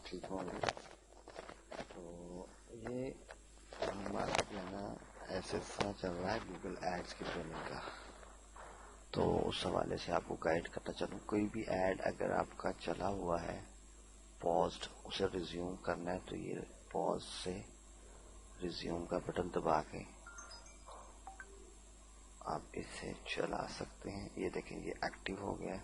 ठीक होंगे। तो ये हमारा जो है ना ऐसे चल रहा है गूगल एड्स की ट्रेनिंग का। तो उस हवाले से आपको गाइड करता चलूँ, कोई भी ऐड अगर आपका चला हुआ है पॉज्ड, उसे रिज्यूम करना है तो ये पॉज से रिज्यूम का बटन दबा के आप इसे चला सकते हैं। ये देखें ये एक्टिव हो गया।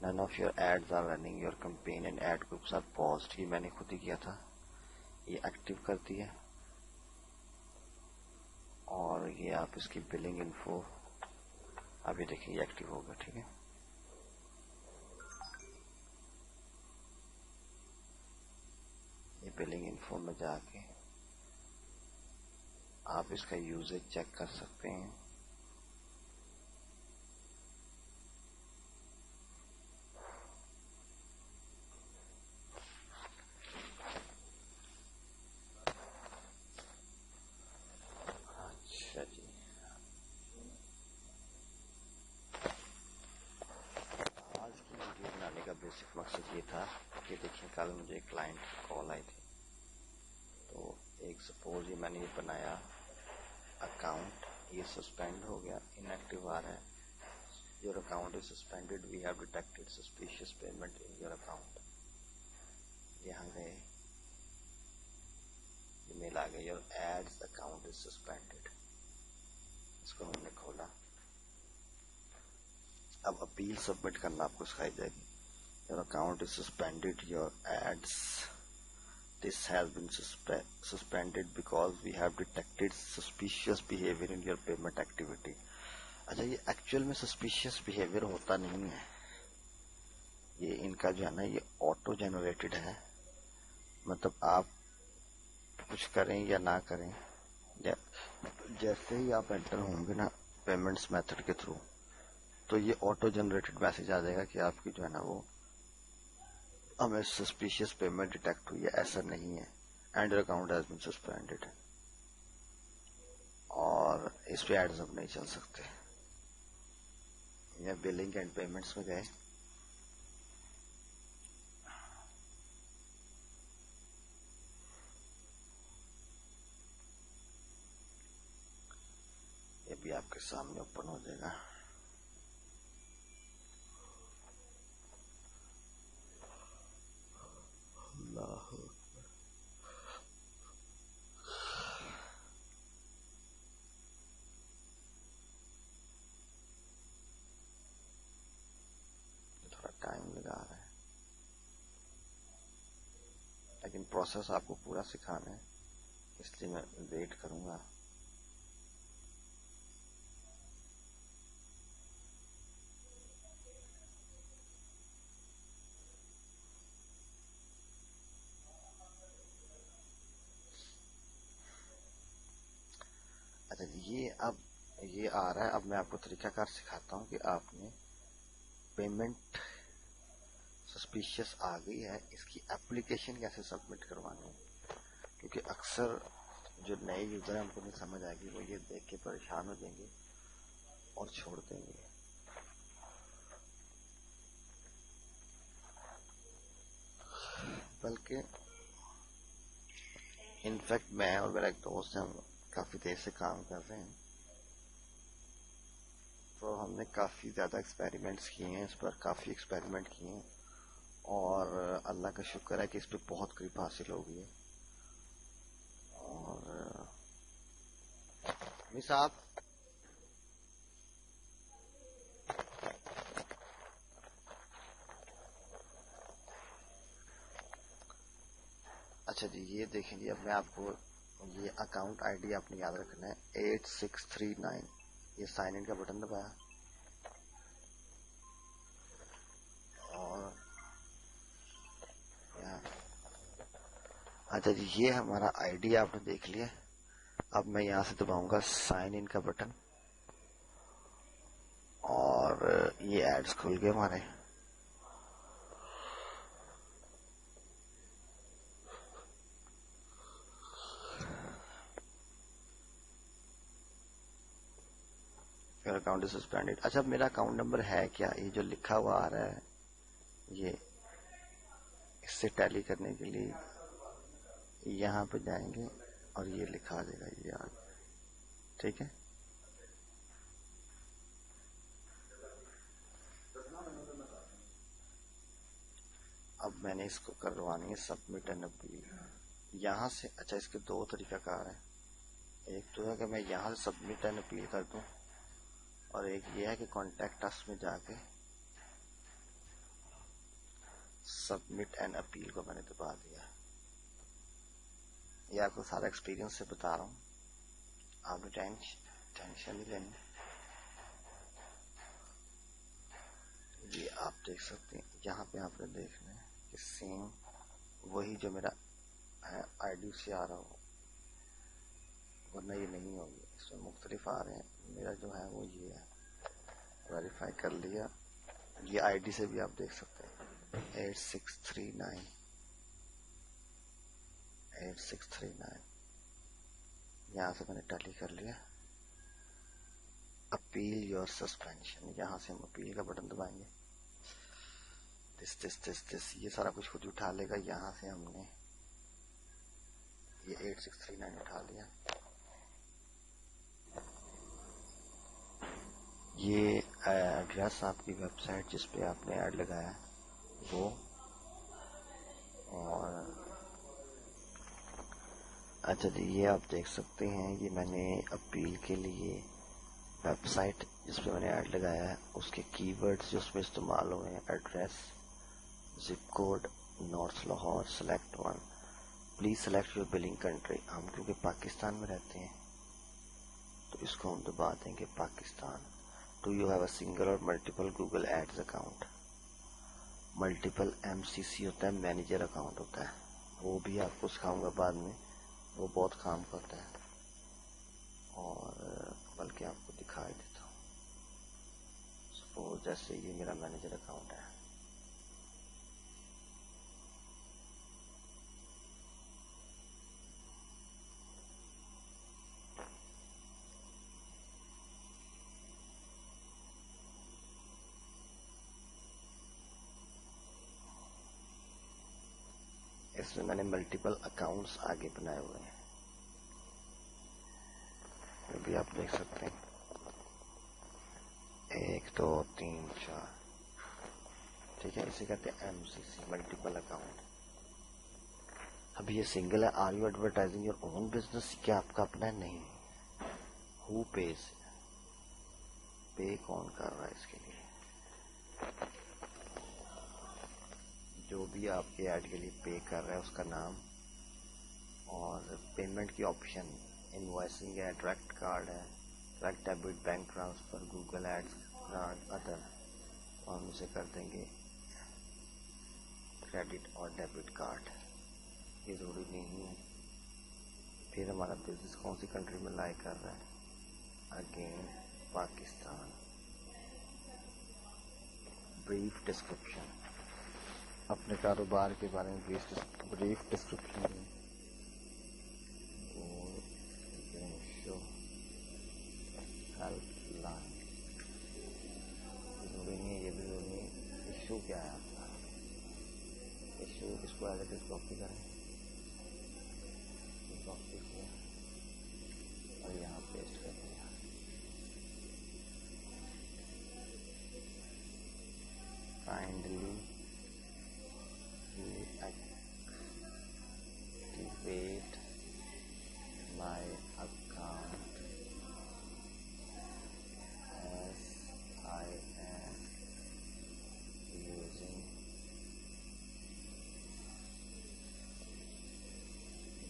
None of your ads are running, your campaign and ad groups are paused, ये मैंने खुद ही किया था। ये एक्टिव कर दिया और ये आप इसकी बिलिंग इन्फो, अभी देखिए ये एक्टिव होगा। ठीक है, ये बिलिंग इन्फो में जाके आप इसका यूजेज चेक कर सकते हैं। अच्छा जी, आज की वीडियो बनाने का बेसिक मकसद ये था कि देखिए कल मुझे एक क्लाइंट की कॉल आई थी। तो एक सपोज ये मैंने ये बनाया अकाउंट, ये सस्पेंड हो गया, इनएक्टिव आ रहा है। Your account is suspended, we have detected suspicious payment in your account. यहाँ गए, ईमेल आ गया, your ads account is suspended. इसको हमने खोला। अब अपील सबमिट करना आपको सिखाई जाएगी। Your account is suspended, your ads, this has been suspended because we have detected suspicious behavior in your payment activity। अच्छा, ये एक्चुअल में सस्पिशियस बिहेवियर होता नहीं है, ये इनका जो है ना ये ऑटो जनरेटेड है। मतलब आप कुछ करें या ना करें, या जैसे ही आप एंटर होंगे ना पेमेंट्स मेथड के थ्रू, तो ये ऑटो जनरेटेड मैसेज आ जाएगा कि आपकी जो है ना वो हमें सस्पिशियस पेमेंट डिटेक्ट हुई है, ऐसा नहीं है, and your account has been suspended. और इस पे एड्स अब नहीं चल सकते। या बिलिंग एंड पेमेंट्स में गए, ये भी आपके सामने ओपन हो जाएगा। थोड़ा टाइम लगा रहा है, लेकिन प्रोसेस आपको पूरा सिखाना है, इसलिए मैं वेट करूंगा। अच्छा, ये अब ये आ रहा है। अब मैं आपको तरीकाकार सिखाता हूँ कि आपने पेमेंट सस्पिशियस आ गई है, इसकी एप्लीकेशन कैसे सबमिट करवानी है। क्योंकि अक्सर जो नए यूजर हैं उनको नहीं समझ आएगी, वो ये देख के परेशान हो जाएंगे और छोड़ देंगे। बल्कि इनफैक्ट मैं और मेरा एक दोस्त है, हम काफी देर से काम कर रहे हैं, तो हमने काफी ज्यादा एक्सपेरिमेंट्स किए हैं, इस पर काफी एक्सपेरिमेंट किए हैं और अल्लाह का शुक्र है कि इस पर बहुत ग्रिप हासिल हो गई है। और साहब, अच्छा जी, ये देखें जी, अब मैं आपको ये अकाउंट आईडी आपने याद रखना है 8639। ये साइन इन का बटन दबाया और अच्छा जी, ये हमारा आईडी आपने देख लिया। अब मैं यहां से दबाऊंगा साइन इन का बटन और ये एड्स खुल गए हमारे। Account is suspended. अच्छा, मेरा अकाउंट नंबर है क्या? ये जो लिखा हुआ आ रहा है, ये इससे टैली करने के लिए यहाँ पे जाएंगे और ये लिखा देगा ये आगे, ठीक है। अब मैंने इसको करवानी है सबमिट एंड अपील यहाँ से। अच्छा, इसके दो तरीकाकार है। एक तो है कि मैं यहाँ से सबमिट एंड अपील कर दूं, और एक ये है कि कॉन्टैक्ट अस में जाके सबमिट एंड अपील को मैंने दबा दिया। ये आपको सारा एक्सपीरियंस से बता रहा हूँ, आपने टेंशन नहीं लेनी। ये आप देख सकते हैं, यहाँ पे आपने देखना है कि सेम वही जो मेरा आईडी से आ रहा हो, वरना ये नहीं होगी। इसमें मुख्तलिफ आ रहे हैं, मेरा जो है वो ये है। वेरीफाई कर लिया, ये आईडी से भी आप देख सकते हैं 8639 यहाँ से मैंने टैली कर लिया। अपील योर सस्पेंशन, यहाँ से हम अपील का बटन दबाएंगे। दिस ये सारा कुछ खुद उठा लेगा। यहाँ से हमने ये 8639 उठा लिया। ये एड्रेस आपकी वेबसाइट जिस पे आपने ऐड लगाया वो, और अच्छा जी, ये आप देख सकते हैं, ये मैंने अपील के लिए वेबसाइट जिस पे मैंने ऐड लगाया है उसके कीवर्ड्स जो उसमें इस्तेमाल हुए हैं, address, zip code, north Lahore, select one, please select your billing country. हम क्योंकि पाकिस्तान में रहते हैं तो इसको हम दबा देंगे Pakistan. Do you have a single और multiple Google ads account. Multiple MCC होता है, मैनेजर अकाउंट होता है, वो भी आपको सिखाऊंगा बाद में, वो बहुत काम करता है। और बल्कि आपको दिखाई देता हूँ। सपोज जैसे ये मेरा मैनेजर अकाउंट है, इसमें मैंने मल्टीपल अकाउंट्स आगे बनाए हुए हैं, ये भी आप देख सकते हैं, 1 2 3 4, ठीक है। इसे कहते हैं MCC, मल्टीपल अकाउंट। अब ये सिंगल है। Are you advertising your own business, क्या आपका अपना है? नहीं। हु पेज, पे कौन कर रहा है इसके लिए? जो भी आपके ऐड के लिए पे कर रहा है उसका नाम, और पेमेंट की ऑप्शन इनवॉइसिंग है, डायरेक्ट कार्ड है, direct debit, bank transfer, Google Ads, card, other, तो हम इसे कर देंगे क्रेडिट और डेबिट कार्ड। ये जरूरी नहीं है। फिर हमारा बिजनेस कौन सी कंट्री में लाई कर रहा है, अगेन पाकिस्तान। ब्रीफ डिस्क्रिप्शन, अपने कारोबार के बारे में ब्रीफ डिस्क्रिप्शन दें। हेल्पलाइन, जरूरी नहीं है, ये भी जरूरी नहीं। इशू क्या है आपका? इशू, इसको एज इट इज कॉपी करें, कॉपी किया और यहाँ पेस्ट कर दिया। Kindly activate my account as I am using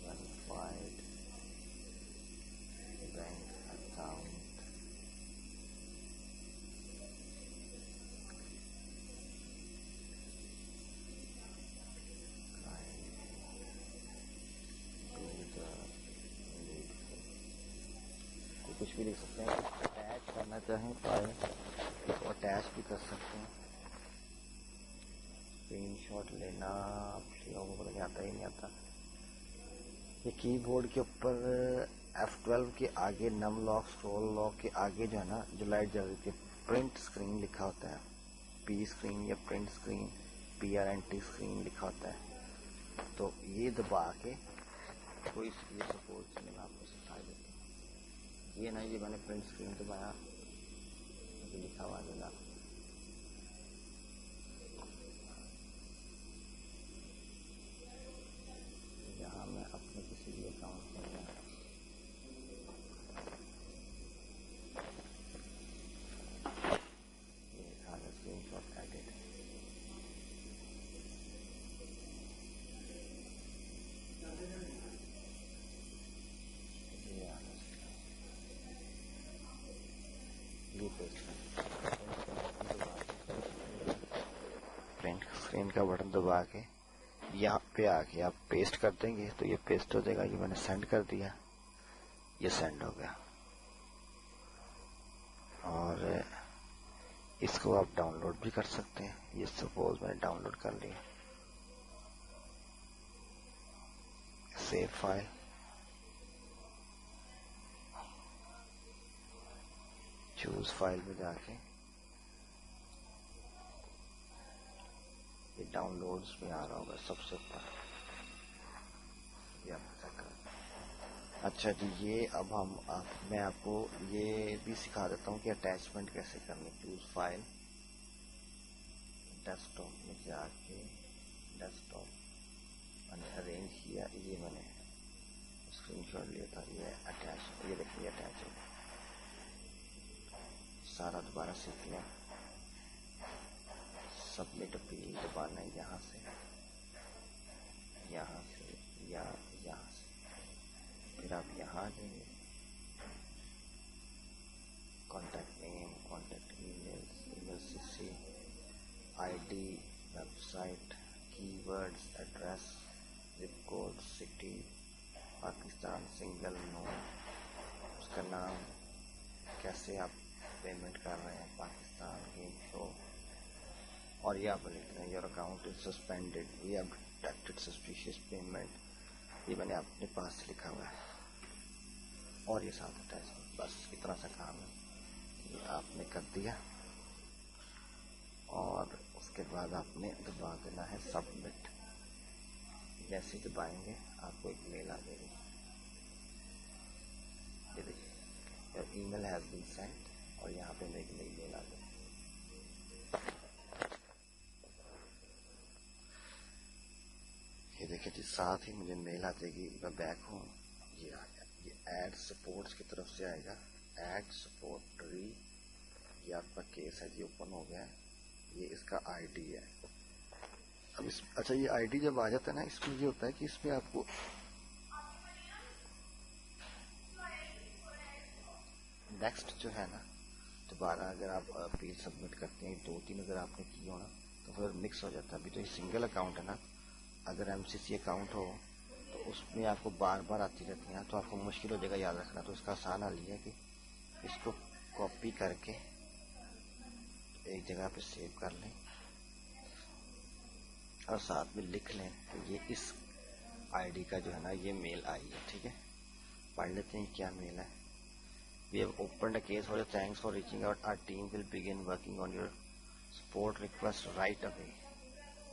verified bank account. कुछ भी लिख सकते हैं, अटैच करना चाहें फाइल तो अटैच भी कर सकते हैं। स्क्रीनशॉट लेना आप लोगों को नहीं आता, ही नहीं आता। ये कीबोर्ड के ऊपर F12 के आगे नम लॉक, स्क्रॉल लॉक के आगे जो है ना, जो लाइट जल रही थी, प्रिंट स्क्रीन लिखा होता है। P स्क्रीन या प्रिंट स्क्रीन, PRNT स्क्रीन लिखा होता है। तो ये दबा के तो ये सपोज मैं आपको सिखा देती हूँ। ये ना, ये मैंने प्रिंट स्क्रीन दबाया, लिखा हुआ देगा, यहाँ मैं अपने किसी भी अकाउंट में ये लिखा है स्क्रीनशॉट एडिट, ये प्रिंट स्क्रीन का बटन दबा के यहाँ पे आके आप पेस्ट कर देंगे तो ये पेस्ट हो जाएगा। ये मैंने सेंड कर दिया, ये सेंड हो गया। और इसको आप डाउनलोड भी कर सकते हैं। ये सपोज मैंने डाउनलोड कर लिया, सेव फाइल, चूज फाइल में जाके ये डाउनलोड्स में आ रहा होगा सबसे ऊपर, ये आप चेक करें। अच्छा जी, ये अब मैं आपको ये भी सिखा देता हूँ कि अटैचमेंट कैसे करनी। चूज फाइल, डेस्कटॉप में जाके डेस्कटॉप मैंने अरेंज किया, ये मैंने स्क्रीनशॉट लिया था, ये अटैच, ये देखिए अटैच हो गया। सारा दोबारा सीख लें। सबमिट अपील दबाना है, यहाँ से या यहाँ से, फिर आप यहाँ आ जाएंगे, contact name, contact email, email CC, ID, website, keywords, address, zip code, city, Pakistan, single, no, उसका नाम, कैसे आप पेमेंट कर रहे हैं, पाकिस्तान, गेम शो। और ये आप लिख रहे हैं your account is suspended, we have detected suspicious payment, ये मैंने अपने पास से लिखा हुआ है। और ये साथ अटैचमेंट, बस इतना सा काम है, ये आपने कर दिया। और उसके बाद आपने दबा देना है सबमिट। जैसे ही दबाएंगे आपको एक मेल आ जाएगी, ये देखिए your email has been sent, और यहाँ पे एक नई मेल आ जाएगी। ये देखिए जी, साथ ही मुझे मेल आ जाएगी, मैं बैक हूँ, ये आ गया। ये ऐड सपोर्ट्स की तरफ से आएगा, ऐड सपोर्ट री, ये आपका केस है जी, ओपन हो गया है। ये इसका आईडी है। अब इस अच्छा, ये आईडी जब आ जाता है ना, इसमें ये होता है कि इसमें आपको नेक्स्ट जो है ना, दोबारा अगर आप अपील सबमिट करते हैं, 2-3 अगर आपने की हो ना, तो फिर मिक्स हो जाता है। अभी तो ये सिंगल अकाउंट है ना, अगर एमसीसी अकाउंट हो तो उसमें आपको बार बार आती रहती है, तो आपको मुश्किल हो जाएगा याद रखना। तो इसका आसान हल ये है कि इसको कॉपी करके एक जगह पे सेव कर लें और साथ में लिख लें तो ये इस आईडी का जो है ना, ये मेल आई है। ठीक है, पढ़ लेते हैं क्या मेल है। We have opened a case for you. Thanks for reaching out. Our team will begin working on your support request right away.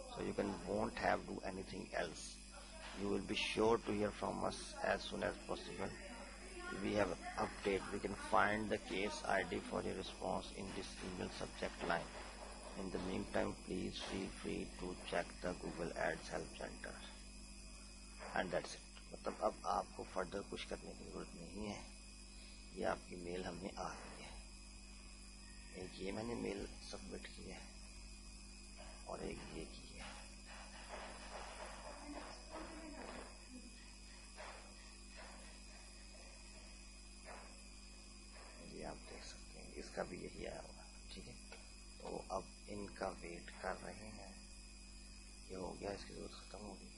So you won't have to do anything else. You will be sure to hear from us as soon as possible. We have an update. We can find the case ID for your response in this email subject line. In the meantime, please feel free to check the Google Ads Help Center. And that's it. मतलब अब आपको further कुछ करने की जरूरत नहीं है। ये आपकी मेल हमें आ गई है। एक ये मैंने मेल सबमिट की है और एक ये की है। ये आप देख सकते हैं, इसका भी यही आया होगा। ठीक है, तो अब इनका वेट कर रहे हैं। ये हो गया, इसकी जरूरत खत्म होगी।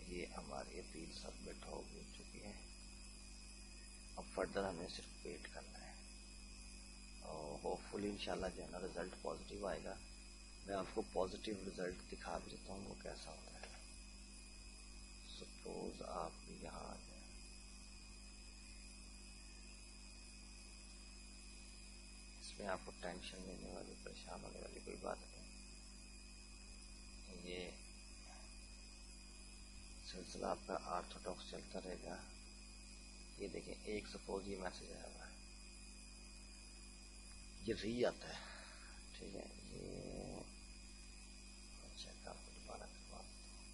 ये हमारी अपील सबमिट हो चुकी है। अब फर्दर हमें सिर्फ वेट करना है और होपफुली इंशाल्लाह जो है ना रिजल्ट पॉजिटिव आएगा। मैं आपको पॉजिटिव रिजल्ट दिखा भी देता हूँ वो कैसा होता है। सपोज आप यहाँ इसमें आपको टेंशन लेने वाली, परेशान होने वाली कोई बात नहीं। ये सिलसिला आपका ऑर्थोडॉक्स चलता रहेगा। ये देखें, एक सपोज ये मैसेज आया हुआ है, ये री आता है, ठीक है। ये चेक आपको दोबारा करवा देता हूँ।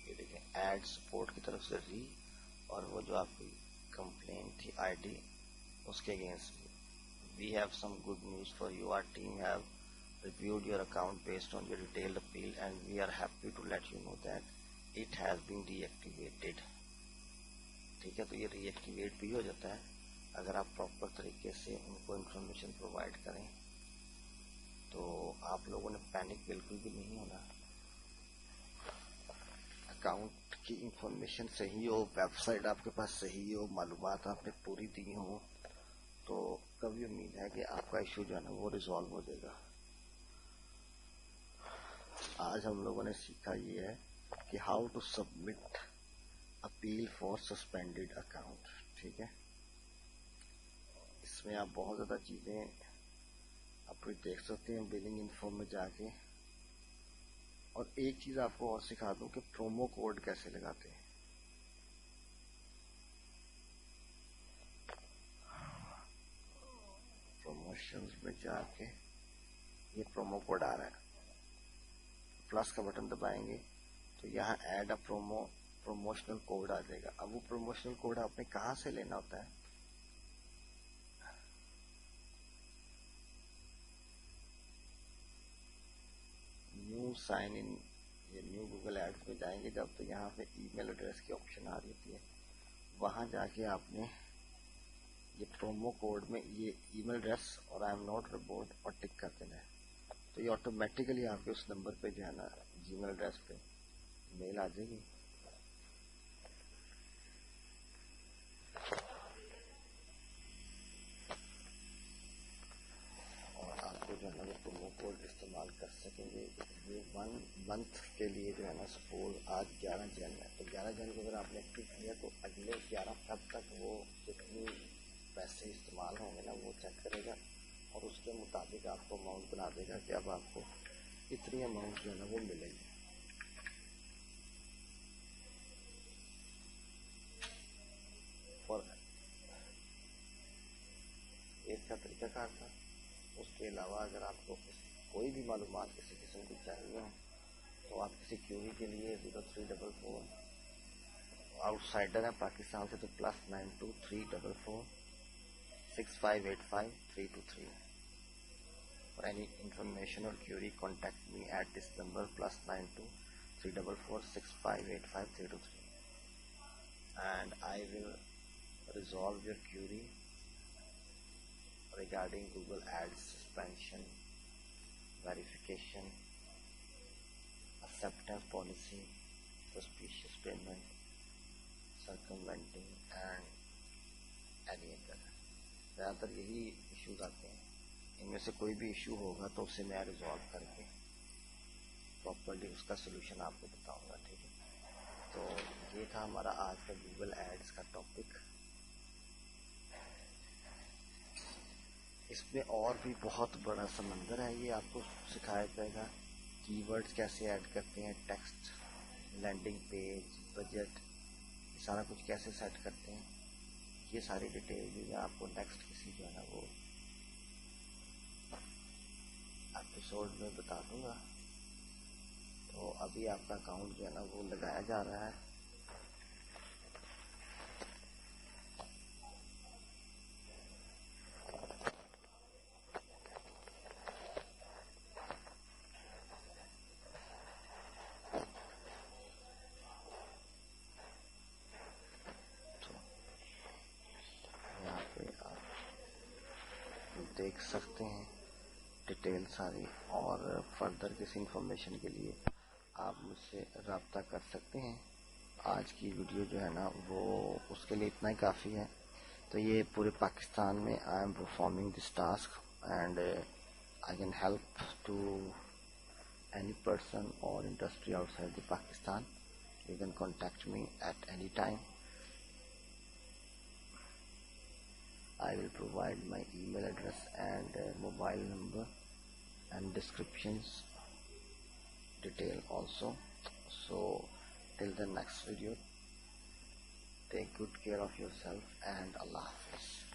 ये देखें, एड सपोर्ट की तरफ से री, और वो जो आपकी कंप्लेन थी आईडी, उसके against we have some good news for you, our team have reviewed your account based on your detailed appeal and we are happy to let you know that it has been deactivated। ठीक है, तो ये reactivate भी हो जाता है अगर आप प्रॉपर तरीके से उनको इंफॉर्मेशन प्रोवाइड करें। तो आप लोगों ने पैनिक बिल्कुल भी नहीं होना। अकाउंट की इंफॉर्मेशन सही हो, वेबसाइट आपके पास सही हो, मालूमात आपने पूरी दी हो, तो कभी उम्मीद है कि आपका इशू जो है ना वो रिजॉल्व हो जाएगा। आज हम लोगों ने सीखा ये है कि how to submit appeal for suspended account, ठीक है। इसमें आप बहुत ज़्यादा चीज़ें आप देख सकते हैं बिलिंग इन्फो में जाके। और एक चीज़ आपको और सिखा दूं कि प्रोमो कोड कैसे लगाते हैं। प्रमोशंस में जाके ये प्रोमो कोड आ रहा है, प्लस का बटन दबाएंगे तो यहाँ ऐड अ प्रमोशनल कोड आ जाएगा। अब वो प्रमोशनल कोड आपने कहाँ से लेना होता है, न्यू साइन इन, ये न्यू गूगल एड्स में जाएंगे जब, तो यहाँ पे ईमेल एड्रेस की ऑप्शन आ रही है, वहाँ जाके आपने ये प्रोमो कोड में ये ईमेल एड्रेस और आई एम नॉट रोबोट और टिक कर देना है। तो ये ऑटोमेटिकली आपके उस नंबर पे जो है ना जीमेल एड्रेस पे मेल आ जाएगी। और आपको जो है ना वो प्रोमो कोड इस्तेमाल कर सकेंगे। ये 1 मंथ के लिए जो है ना, सपोज आज 11 जन है, तो 11 जन को अगर आपने एक्टिव किया तो अगले 11 फरवरी तक वो कितनी पैसे इस्तेमाल होंगे ना वो चेक करेगा और उसके मुताबिक आपको अमाउंट बना देगा कि अब आपको इतनी अमाउंट जो है ना वो मिलेगी। और इसका तरीका कार था। उसके अलावा अगर आपको कोई भी मालूमात किसी किस्म की चाहिए हो तो आप किसी क्यूरी के लिए 0344, आउटसाइडर है पाकिस्तान से तो +92 344 6585 323। For any information or query, contact me at this number +92 344 6585 323 and I will resolve your query regarding Google Ads suspension, verification, acceptance policy, suspicious payment, circumventing and any other। ज़्यादातर यही issues आते हैं। इनमें से कोई भी इशू होगा तो उसे मैं रिजॉल्व करके प्रॉपर्ली उसका सोल्यूशन आपको बताऊंगा, ठीक है। तो ये था हमारा आज का गूगल एड्स का टॉपिक। इसमें और भी बहुत बड़ा समंदर है, ये आपको सिखाया जाएगा। कीवर्ड्स कैसे ऐड करते हैं, टेक्स्ट, लैंडिंग पेज, बजट, सारा कुछ कैसे सेट करते हैं, ये सारी डिटेल भी मैं आपको नेक्स्ट किसी जो है ना वो एपिसोड में बता दूंगा। तो अभी आपका अकाउंट जो है ना वो लगाया जा रहा है। तो यहाँ पे आप देख सकते हैं डिटेल सारी, और फर्दर किसी इंफॉर्मेशन के लिए आप मुझसे रब्ता कर सकते हैं। आज की वीडियो जो है ना वो उसके लिए इतना ही काफ़ी है। तो ये पूरे पाकिस्तान में I am performing this task and I can help to any person or industry outside the Pakistan, you can contact me at any time. I will provide my email address and mobile number and descriptions detail also. So till the next video, take good care of yourself and Allah Hafiz.